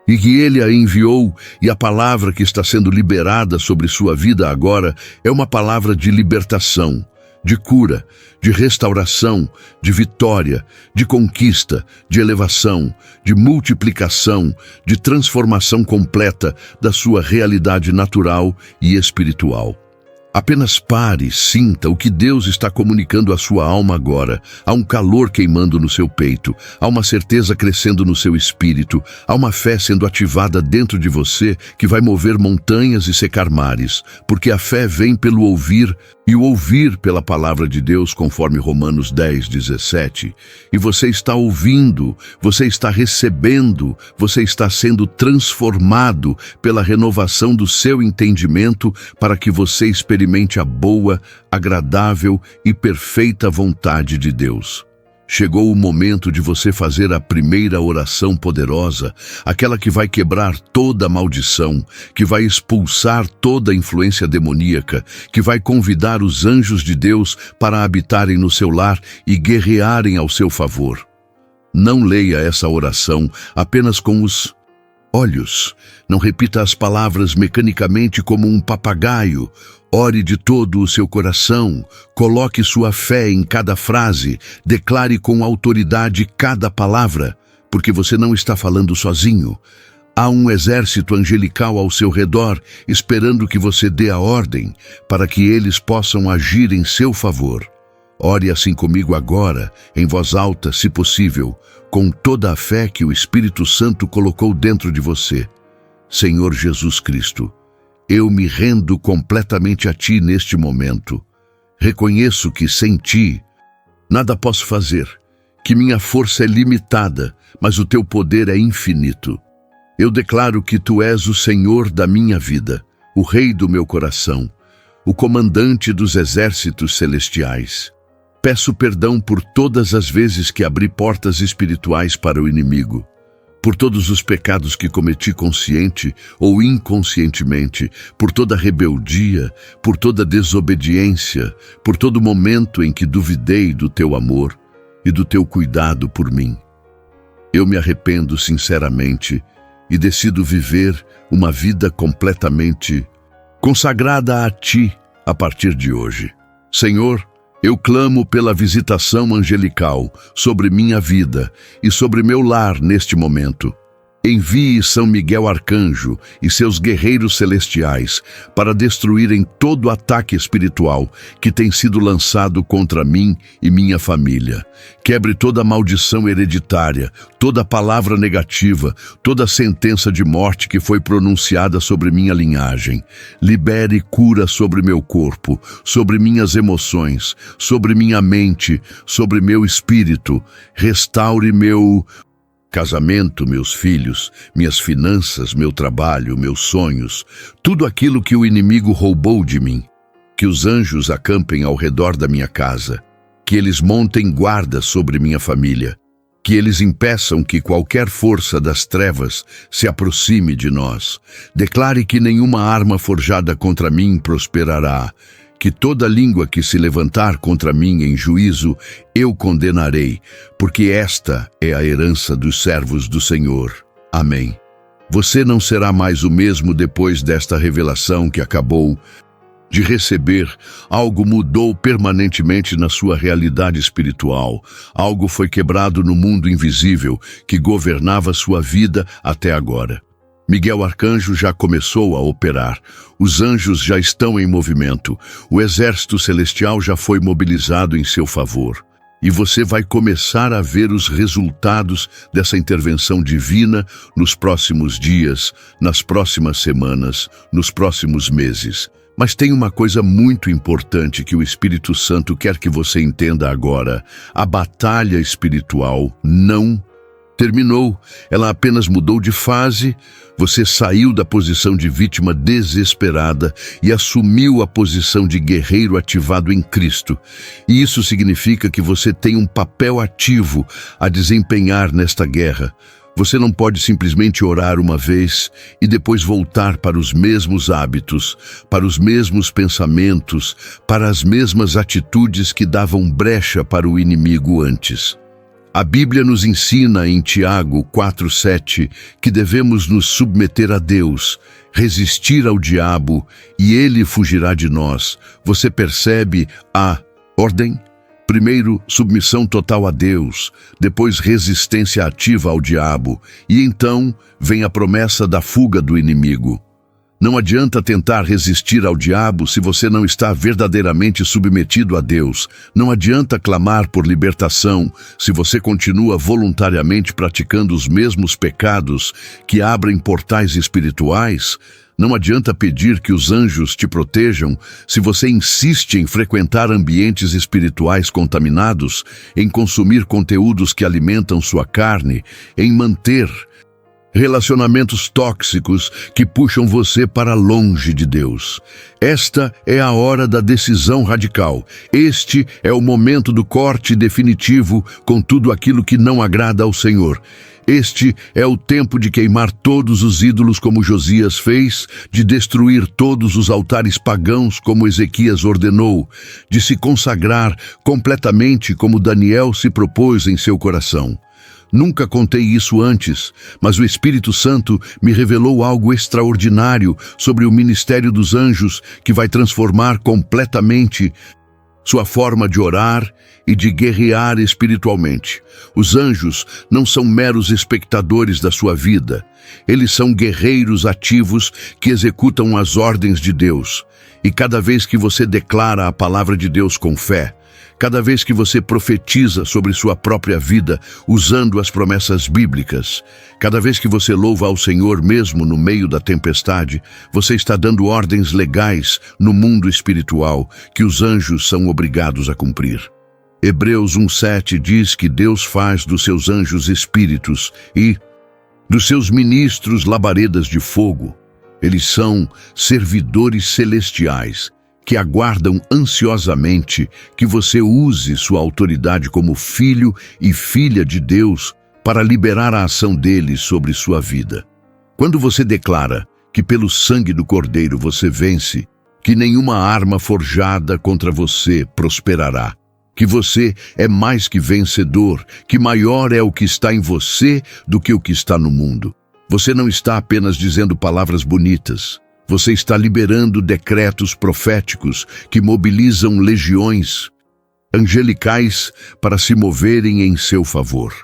e que Ele a enviou, e a palavra que está sendo liberada sobre sua vida agora é uma palavra de libertação, de cura, de restauração, de vitória, de conquista, de elevação, de multiplicação, de transformação completa da sua realidade natural e espiritual. Apenas pare, sinta o que Deus está comunicando à sua alma agora. Há um calor queimando no seu peito, há uma certeza crescendo no seu espírito, há uma fé sendo ativada dentro de você que vai mover montanhas e secar mares, porque a fé vem pelo ouvir e o ouvir pela palavra de Deus, conforme Romanos 10:17. E você está ouvindo, você está recebendo, você está sendo transformado pela renovação do seu entendimento para que você experimente a boa, agradável e perfeita vontade de Deus. Chegou o momento de você fazer a primeira oração poderosa, aquela que vai quebrar toda maldição, que vai expulsar toda influência demoníaca, que vai convidar os anjos de Deus para habitarem no seu lar e guerrearem ao seu favor. Não leia essa oração apenas com os olhos. Não repita as palavras mecanicamente como um papagaio. Ore de todo o seu coração, coloque sua fé em cada frase, declare com autoridade cada palavra, porque você não está falando sozinho. Há um exército angelical ao seu redor, esperando que você dê a ordem, para que eles possam agir em seu favor. Ore assim comigo agora, em voz alta, se possível, com toda a fé que o Espírito Santo colocou dentro de você. Senhor Jesus Cristo, eu me rendo completamente a Ti neste momento. Reconheço que sem Ti nada posso fazer, que minha força é limitada, mas o Teu poder é infinito. Eu declaro que Tu és o Senhor da minha vida, o Rei do meu coração, o comandante dos exércitos celestiais. Peço perdão por todas as vezes que abri portas espirituais para o inimigo, por todos os pecados que cometi consciente ou inconscientemente, por toda rebeldia, por toda desobediência, por todo momento em que duvidei do Teu amor e do Teu cuidado por mim. Eu me arrependo sinceramente e decido viver uma vida completamente consagrada a Ti a partir de hoje. Senhor, eu clamo pela visitação angelical sobre minha vida e sobre meu lar neste momento. Envie São Miguel Arcanjo e seus guerreiros celestiais para destruírem todo ataque espiritual que tem sido lançado contra mim e minha família. Quebre toda maldição hereditária, toda palavra negativa, toda sentença de morte que foi pronunciada sobre minha linhagem. Libere cura sobre meu corpo, sobre minhas emoções, sobre minha mente, sobre meu espírito. Restaure meu casamento, meus filhos, minhas finanças, meu trabalho, meus sonhos, tudo aquilo que o inimigo roubou de mim. Que os anjos acampem ao redor da minha casa, que eles montem guarda sobre minha família, que eles impeçam que qualquer força das trevas se aproxime de nós. Declare que nenhuma arma forjada contra mim prosperará, que toda língua que se levantar contra mim em juízo, eu condenarei, porque esta é a herança dos servos do Senhor. Amém. Você não será mais o mesmo depois desta revelação que acabou de receber. Algo mudou permanentemente na sua realidade espiritual. Algo foi quebrado no mundo invisível que governava sua vida até agora. Miguel Arcanjo já começou a operar. Os anjos já estão em movimento. O exército celestial já foi mobilizado em seu favor. E você vai começar a ver os resultados dessa intervenção divina nos próximos dias, nas próximas semanas, nos próximos meses. Mas tem uma coisa muito importante que o Espírito Santo quer que você entenda agora. A batalha espiritual não terminou, ela apenas mudou de fase. Você saiu da posição de vítima desesperada e assumiu a posição de guerreiro ativado em Cristo. E isso significa que você tem um papel ativo a desempenhar nesta guerra. Você não pode simplesmente orar uma vez e depois voltar para os mesmos hábitos, para os mesmos pensamentos, para as mesmas atitudes que davam brecha para o inimigo antes. A Bíblia nos ensina em Tiago 4:7 que devemos nos submeter a Deus, resistir ao diabo e ele fugirá de nós. Você percebe a ordem? Primeiro, submissão total a Deus, depois resistência ativa ao diabo, e então vem a promessa da fuga do inimigo. Não adianta tentar resistir ao diabo se você não está verdadeiramente submetido a Deus. Não adianta clamar por libertação se você continua voluntariamente praticando os mesmos pecados que abrem portais espirituais. Não adianta pedir que os anjos te protejam se você insiste em frequentar ambientes espirituais contaminados, em consumir conteúdos que alimentam sua carne, em manter relacionamentos tóxicos que puxam você para longe de Deus. Esta é a hora da decisão radical. Este é o momento do corte definitivo com tudo aquilo que não agrada ao Senhor. Este é o tempo de queimar todos os ídolos como Josias fez, de destruir todos os altares pagãos como Ezequias ordenou, de se consagrar completamente como Daniel se propôs em seu coração. Nunca contei isso antes, mas o Espírito Santo me revelou algo extraordinário sobre o ministério dos anjos que vai transformar completamente sua forma de orar e de guerrear espiritualmente. Os anjos não são meros espectadores da sua vida. Eles são guerreiros ativos que executam as ordens de Deus. E cada vez que você declara a palavra de Deus com fé, cada vez que você profetiza sobre sua própria vida usando as promessas bíblicas, cada vez que você louva ao Senhor mesmo no meio da tempestade, você está dando ordens legais no mundo espiritual que os anjos são obrigados a cumprir. Hebreus 1:7 diz que Deus faz dos seus anjos espíritos e dos seus ministros labaredas de fogo. Eles são servidores celestiais que aguardam ansiosamente que você use sua autoridade como filho e filha de Deus para liberar a ação dele sobre sua vida. Quando você declara que pelo sangue do Cordeiro você vence, que nenhuma arma forjada contra você prosperará, que você é mais que vencedor, que maior é o que está em você do que o que está no mundo. Você não está apenas dizendo palavras bonitas. Você está liberando decretos proféticos que mobilizam legiões angelicais para se moverem em seu favor.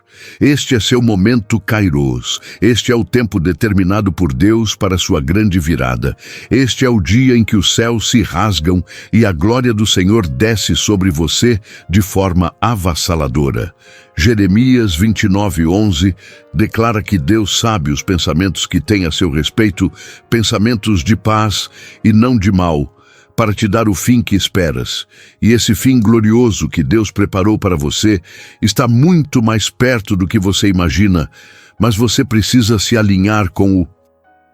Este é seu momento kairos. Este é o tempo determinado por Deus para sua grande virada. Este é o dia em que os céus se rasgam e a glória do Senhor desce sobre você de forma avassaladora. Jeremias 29:11 declara que Deus sabe os pensamentos que tem a seu respeito, pensamentos de paz e não de mal, para te dar o fim que esperas. E esse fim glorioso que Deus preparou para você está muito mais perto do que você imagina, mas você precisa se alinhar com o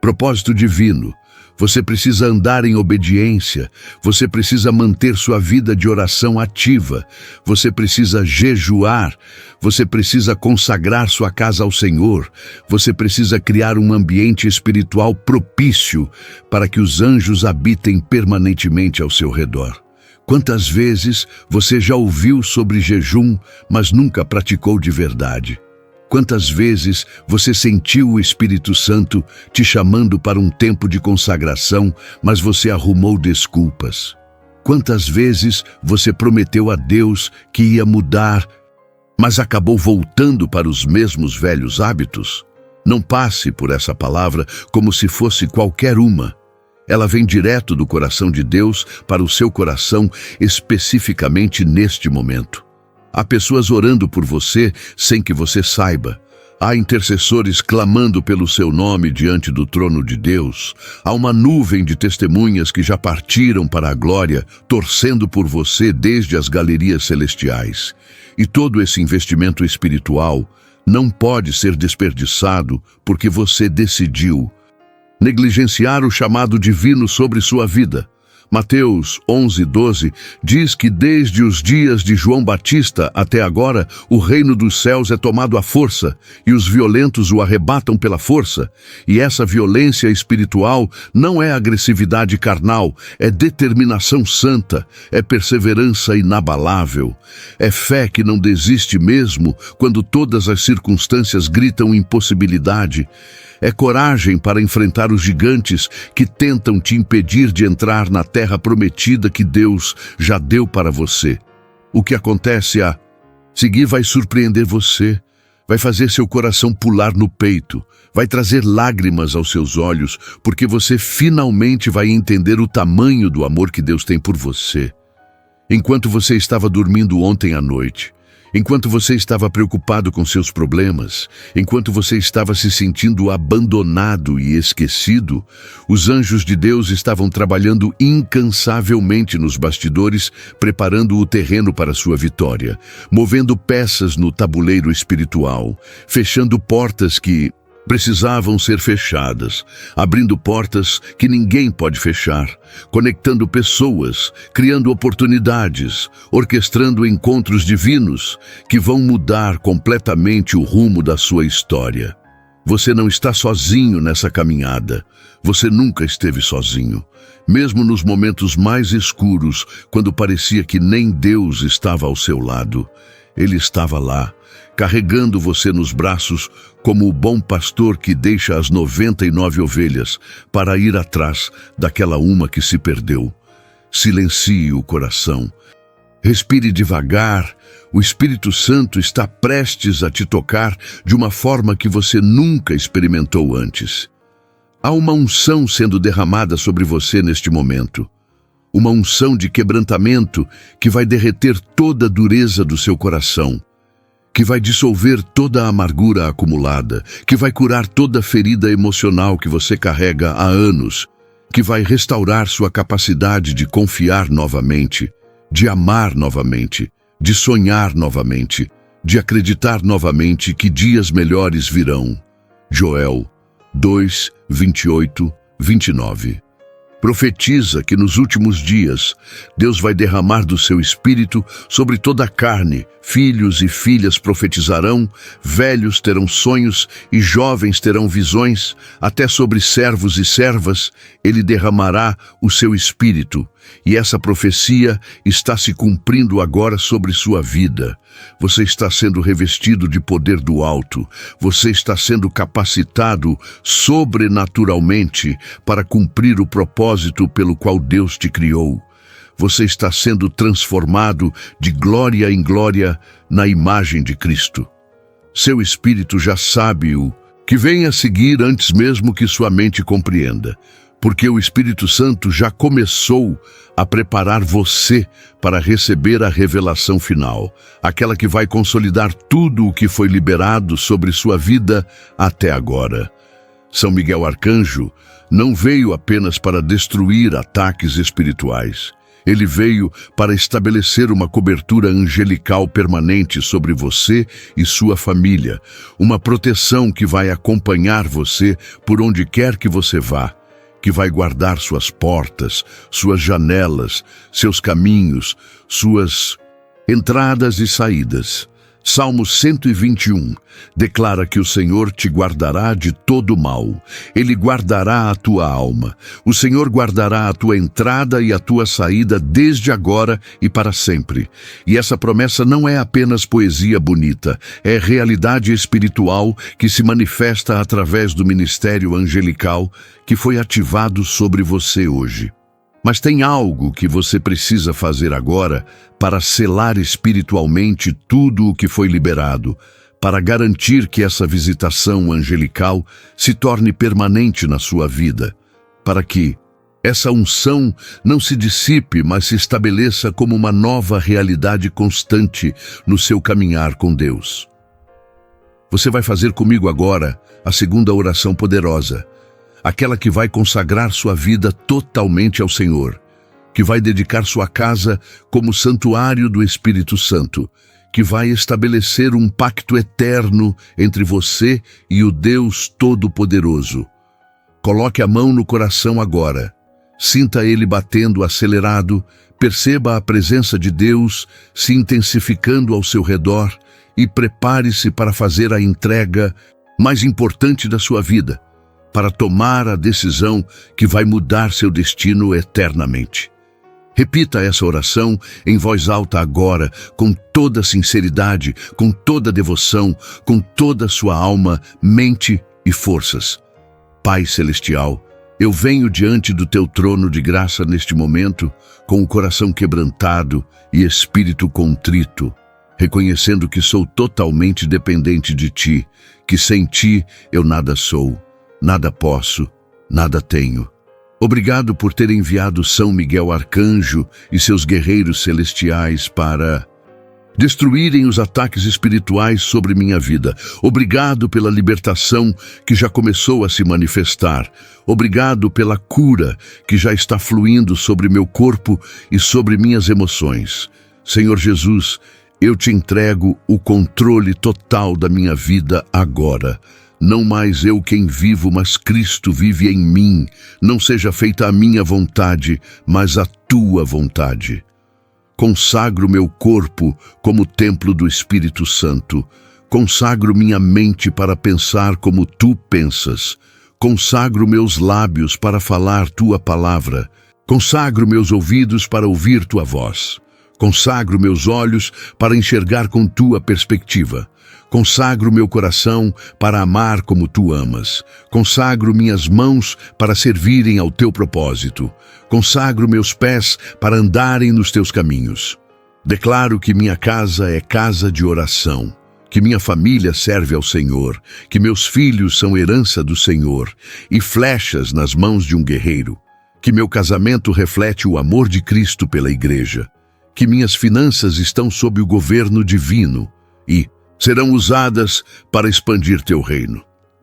propósito divino. Você precisa andar em obediência, você precisa manter sua vida de oração ativa, você precisa jejuar, você precisa consagrar sua casa ao Senhor, você precisa criar um ambiente espiritual propício para que os anjos habitem permanentemente ao seu redor. Quantas vezes você já ouviu sobre jejum, mas nunca praticou de verdade? Quantas vezes você sentiu o Espírito Santo te chamando para um tempo de consagração, mas você arrumou desculpas? Quantas vezes você prometeu a Deus que ia mudar, mas acabou voltando para os mesmos velhos hábitos? Não passe por essa palavra como se fosse qualquer uma. Ela vem direto do coração de Deus para o seu coração, especificamente neste momento. Há pessoas orando por você sem que você saiba. Há intercessores clamando pelo seu nome diante do trono de Deus. Há uma nuvem de testemunhas que já partiram para a glória, torcendo por você desde as galerias celestiais. E todo esse investimento espiritual não pode ser desperdiçado porque você decidiu negligenciar o chamado divino sobre sua vida. Mateus 11:12 diz que desde os dias de João Batista até agora, o reino dos céus é tomado à força e os violentos o arrebatam pela força. E essa violência espiritual não é agressividade carnal, é determinação santa, é perseverança inabalável. É fé que não desiste mesmo quando todas as circunstâncias gritam impossibilidade. É coragem para enfrentar os gigantes que tentam te impedir de entrar na terra prometida que Deus já deu para você. O que acontece a seguir vai surpreender você, vai fazer seu coração pular no peito, vai trazer lágrimas aos seus olhos, porque você finalmente vai entender o tamanho do amor que Deus tem por você. Enquanto você estava dormindo ontem à noite, enquanto você estava preocupado com seus problemas, enquanto você estava se sentindo abandonado e esquecido, os anjos de Deus estavam trabalhando incansavelmente nos bastidores, preparando o terreno para sua vitória, movendo peças no tabuleiro espiritual, fechando portas que precisavam ser fechadas, abrindo portas que ninguém pode fechar, conectando pessoas, criando oportunidades, orquestrando encontros divinos que vão mudar completamente o rumo da sua história. Você não está sozinho nessa caminhada. Você nunca esteve sozinho. Mesmo nos momentos mais escuros, quando parecia que nem Deus estava ao seu lado, Ele estava lá, carregando você nos braços como o bom pastor que deixa as 99 ovelhas para ir atrás daquela uma que se perdeu. Silencie o coração. Respire devagar. O Espírito Santo está prestes a te tocar de uma forma que você nunca experimentou antes. Há uma unção sendo derramada sobre você neste momento. Uma unção de quebrantamento que vai derreter toda a dureza do seu coração, que vai dissolver toda a amargura acumulada, que vai curar toda a ferida emocional que você carrega há anos, que vai restaurar sua capacidade de confiar novamente, de amar novamente, de sonhar novamente, de acreditar novamente que dias melhores virão. Joel 2, 28, 29. Profetiza que nos últimos dias Deus vai derramar do seu espírito sobre toda a carne. Filhos e filhas profetizarão, velhos terão sonhos e jovens terão visões, até sobre servos e servas Ele derramará o seu espírito. E essa profecia está se cumprindo agora sobre sua vida. Você está sendo revestido de poder do alto. Você está sendo capacitado sobrenaturalmente para cumprir o propósito pelo qual Deus te criou. Você está sendo transformado de glória em glória na imagem de Cristo. Seu espírito já sabe o que vem a seguir antes mesmo que sua mente compreenda, porque o Espírito Santo já começou a preparar você para receber a revelação final, aquela que vai consolidar tudo o que foi liberado sobre sua vida até agora. São Miguel Arcanjo não veio apenas para destruir ataques espirituais. Ele veio para estabelecer uma cobertura angelical permanente sobre você e sua família, uma proteção que vai acompanhar você por onde quer que você vá, que vai guardar suas portas, suas janelas, seus caminhos, suas entradas e saídas. Salmo 121 declara que o Senhor te guardará de todo mal. Ele guardará a tua alma. O Senhor guardará a tua entrada e a tua saída desde agora e para sempre. E essa promessa não é apenas poesia bonita, é realidade espiritual que se manifesta através do ministério angelical que foi ativado sobre você hoje. Mas tem algo que você precisa fazer agora para selar espiritualmente tudo o que foi liberado, para garantir que essa visitação angelical se torne permanente na sua vida, para que essa unção não se dissipe, mas se estabeleça como uma nova realidade constante no seu caminhar com Deus. Você vai fazer comigo agora a segunda oração poderosa, aquela que vai consagrar sua vida totalmente ao Senhor, que vai dedicar sua casa como santuário do Espírito Santo, que vai estabelecer um pacto eterno entre você e o Deus Todo-Poderoso. Coloque a mão no coração agora Sinta ele batendo acelerado, perceba a presença de Deus se intensificando ao seu redor e prepare-se para fazer a entrega mais importante da sua vida, para tomar a decisão que vai mudar seu destino eternamente. Repita essa oração em voz alta agora, com toda sinceridade, com toda devoção, com toda a sua alma, mente e forças. Pai Celestial, eu venho diante do Teu trono de graça neste momento, com o coração quebrantado e espírito contrito, reconhecendo que sou totalmente dependente de Ti, que sem Ti eu nada sou, nada posso, nada tenho. Obrigado por ter enviado São Miguel Arcanjo e seus guerreiros celestiais para destruírem os ataques espirituais sobre minha vida. Obrigado pela libertação que já começou a se manifestar. Obrigado pela cura que já está fluindo sobre meu corpo e sobre minhas emoções. Senhor Jesus, eu te entrego o controle total da minha vida agora. Não mais eu quem vivo, mas Cristo vive em mim. Não seja feita a minha vontade, mas a tua vontade. Consagro meu corpo como templo do Espírito Santo. Consagro minha mente para pensar como tu pensas. Consagro meus lábios para falar tua palavra. Consagro meus ouvidos para ouvir tua voz. Consagro meus olhos para enxergar com tua perspectiva. Consagro meu coração para amar como tu amas. Consagro minhas mãos para servirem ao teu propósito. Consagro meus pés para andarem nos teus caminhos. Declaro que minha casa é casa de oração, que minha família serve ao Senhor, que meus filhos são herança do Senhor e flechas nas mãos de um guerreiro, que meu casamento reflete o amor de Cristo pela Igreja, que minhas finanças estão sob o governo divino e serão usadas para expandir teu reino.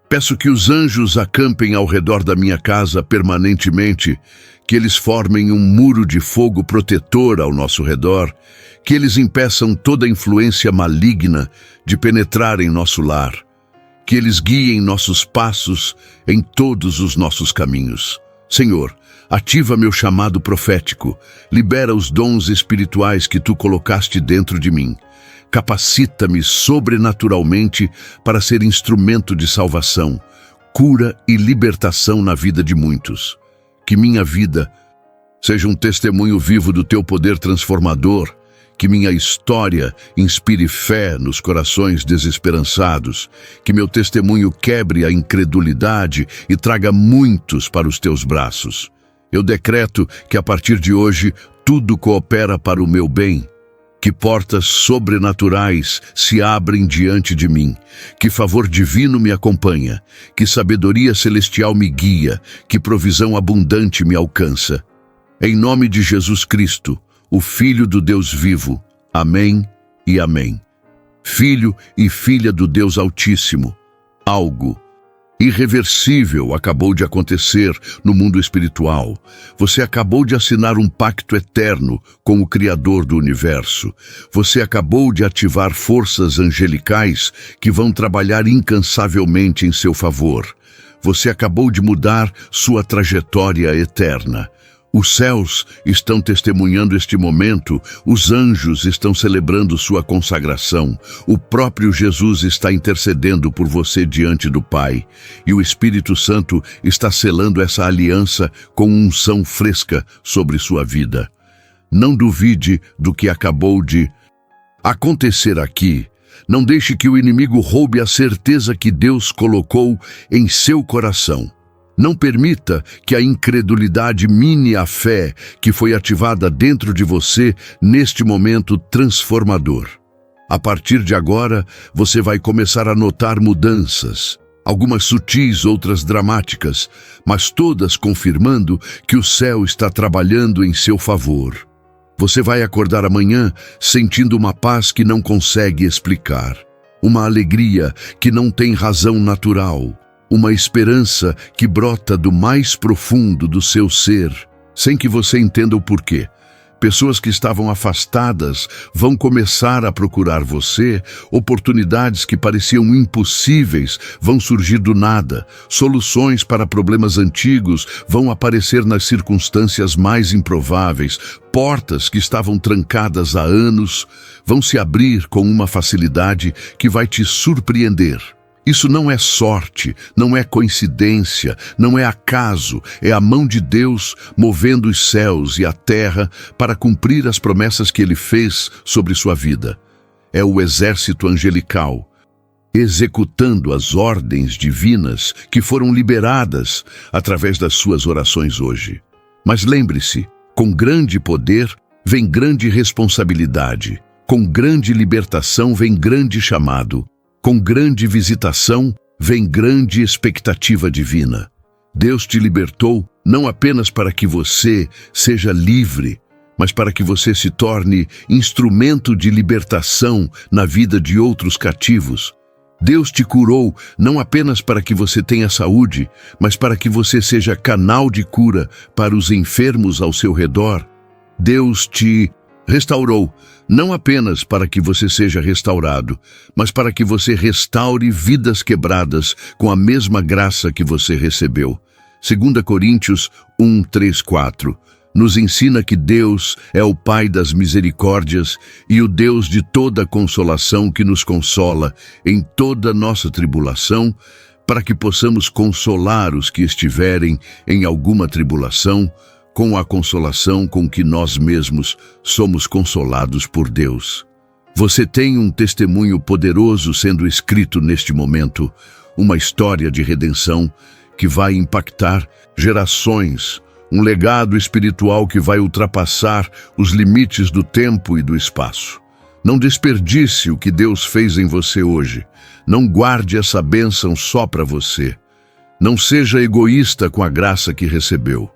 Peço que os anjos acampem ao redor da minha casa permanentemente, que eles formem um muro de fogo protetor ao nosso redor, que eles impeçam toda influência maligna de penetrar em nosso lar, que eles guiem nossos passos em todos os nossos caminhos. Senhor, ativa meu chamado profético, libera os dons espirituais que tu colocaste dentro de mim. Capacita-me sobrenaturalmente para ser instrumento de salvação, cura e libertação na vida de muitos. Que minha vida seja um testemunho vivo do teu poder transformador, que minha história inspire fé nos corações desesperançados, que meu testemunho quebre a incredulidade e traga muitos para os teus braços. Eu decreto que a partir de hoje tudo coopera para o meu bem, que portas sobrenaturais se abrem diante de mim, que favor divino me acompanha, que sabedoria celestial me guia, que provisão abundante me alcança. Em nome de Jesus Cristo, o Filho do Deus vivo. Amém e amém. Filho e filha do Deus Altíssimo, algo irreversível acabou de acontecer no mundo espiritual. Você acabou de assinar um pacto eterno com o Criador do Universo. Você acabou de ativar forças angelicais que vão trabalhar incansavelmente em seu favor. Você acabou de mudar sua trajetória eterna. Os céus estão testemunhando este momento, os anjos estão celebrando sua consagração, o próprio Jesus está intercedendo por você diante do Pai, e o Espírito Santo está selando essa aliança com unção fresca sobre sua vida. Não duvide do que acabou de acontecer aqui. Não deixe que o inimigo roube a certeza que Deus colocou em seu coração. Não permita que a incredulidade mine a fé que foi ativada dentro de você neste momento transformador. A partir de agora, você vai começar a notar mudanças, algumas sutis, outras dramáticas, mas todas confirmando que o céu está trabalhando em seu favor. Você vai acordar amanhã sentindo uma paz que não consegue explicar, uma alegria que não tem razão natural, uma esperança que brota do mais profundo do seu ser, sem que você entenda o porquê. Pessoas que estavam afastadas vão começar a procurar você, oportunidades que pareciam impossíveis vão surgir do nada, soluções para problemas antigos vão aparecer nas circunstâncias mais improváveis, portas que estavam trancadas há anos vão se abrir com uma facilidade que vai te surpreender. Isso não é sorte, não é coincidência, não é acaso, é a mão de Deus movendo os céus e a terra para cumprir as promessas que Ele fez sobre sua vida. É o exército angelical, executando as ordens divinas que foram liberadas através das suas orações hoje. Mas lembre-se, com grande poder vem grande responsabilidade, com grande libertação vem grande chamado. Com grande visitação, vem grande expectativa divina. Deus te libertou não apenas para que você seja livre, mas para que você se torne instrumento de libertação na vida de outros cativos. Deus te curou não apenas para que você tenha saúde, mas para que você seja canal de cura para os enfermos ao seu redor. Deus te restaurou, não apenas para que você seja restaurado, mas para que você restaure vidas quebradas com a mesma graça que você recebeu. 2 Coríntios 1, 3, 4 nos ensina que Deus é o Pai das misericórdias e o Deus de toda consolação que nos consola em toda nossa tribulação, para que possamos consolar os que estiverem em alguma tribulação, com a consolação com que nós mesmos somos consolados por Deus. Você tem um testemunho poderoso sendo escrito neste momento, uma história de redenção que vai impactar gerações, um legado espiritual que vai ultrapassar os limites do tempo e do espaço. Não desperdice o que Deus fez em você hoje. Não guarde essa bênção só para você. Não seja egoísta com a graça que recebeu.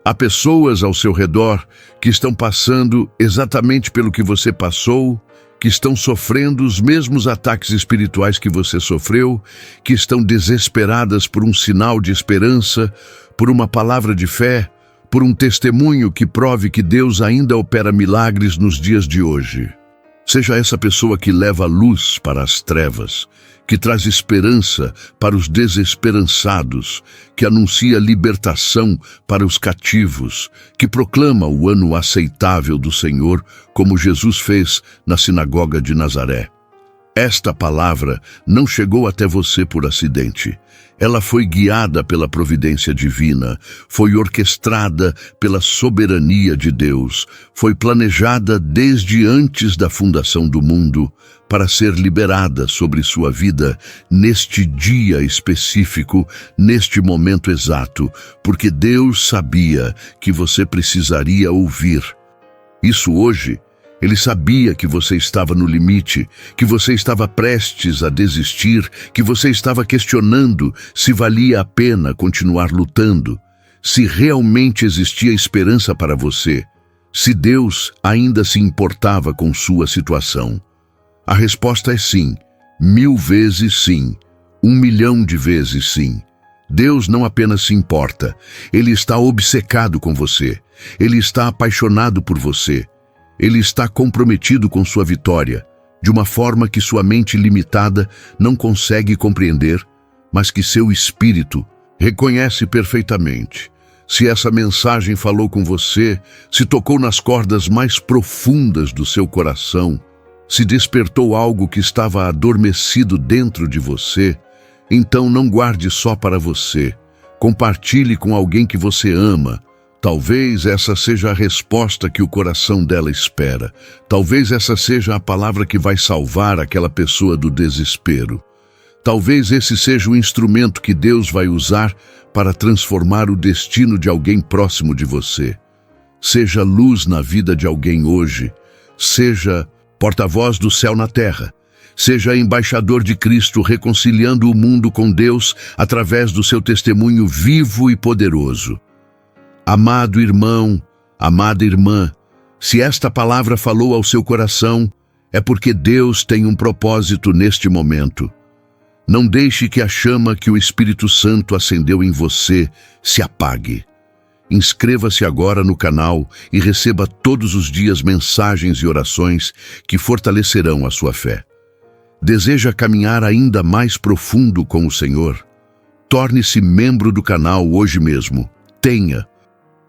Há pessoas ao seu redor que estão passando exatamente pelo que você passou, que estão sofrendo os mesmos ataques espirituais que você sofreu, que estão desesperadas por um sinal de esperança, por uma palavra de fé, por um testemunho que prove que Deus ainda opera milagres nos dias de hoje. Seja essa pessoa que leva luz para as trevas, que traz esperança para os desesperançados, que anuncia libertação para os cativos, que proclama o ano aceitável do Senhor, como Jesus fez na sinagoga de Nazaré. Esta palavra não chegou até você por acidente. Ela foi guiada pela providência divina, foi orquestrada pela soberania de Deus, foi planejada desde antes da fundação do mundo para ser liberada sobre sua vida neste dia específico, neste momento exato, porque Deus sabia que você precisaria ouvir. Isso hoje, Ele sabia que você estava no limite, que você estava prestes a desistir, que você estava questionando se valia a pena continuar lutando, se realmente existia esperança para você, se Deus ainda se importava com sua situação. A resposta é sim, 1000 vezes sim, 1 milhão de vezes sim. Deus não apenas se importa, Ele está obcecado com você, Ele está apaixonado por você. Ele está comprometido com sua vitória, de uma forma que sua mente limitada não consegue compreender, mas que seu espírito reconhece perfeitamente. Se essa mensagem falou com você, se tocou nas cordas mais profundas do seu coração, se despertou algo que estava adormecido dentro de você, então não guarde só para você. Compartilhe com alguém que você ama. Talvez essa seja a resposta que o coração dela espera. Talvez essa seja a palavra que vai salvar aquela pessoa do desespero. Talvez esse seja o instrumento que Deus vai usar para transformar o destino de alguém próximo de você. Seja luz na vida de alguém hoje. Seja porta-voz do céu na terra. Seja embaixador de Cristo reconciliando o mundo com Deus através do seu testemunho vivo e poderoso. Amado irmão, amada irmã, se esta palavra falou ao seu coração, é porque Deus tem um propósito neste momento. Não deixe que a chama que o Espírito Santo acendeu em você se apague. Inscreva-se agora no canal e receba todos os dias mensagens e orações que fortalecerão a sua fé. Deseja caminhar ainda mais profundo com o Senhor? Torne-se membro do canal hoje mesmo. Tenha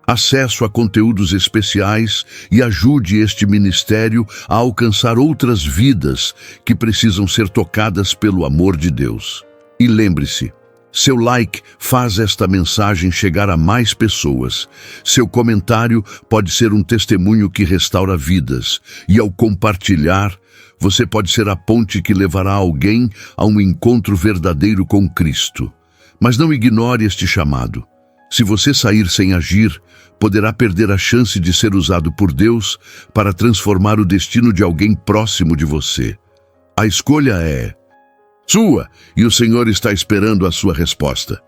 acesso a conteúdos especiais e ajude este ministério a alcançar outras vidas que precisam ser tocadas pelo amor de Deus. E lembre-se, seu like faz esta mensagem chegar a mais pessoas. Seu comentário pode ser um testemunho que restaura vidas. E ao compartilhar, você pode ser a ponte que levará alguém a um encontro verdadeiro com Cristo. Mas não ignore este chamado. Se você sair sem agir, poderá perder a chance de ser usado por Deus para transformar o destino de alguém próximo de você. A escolha é sua, e o Senhor está esperando a sua resposta.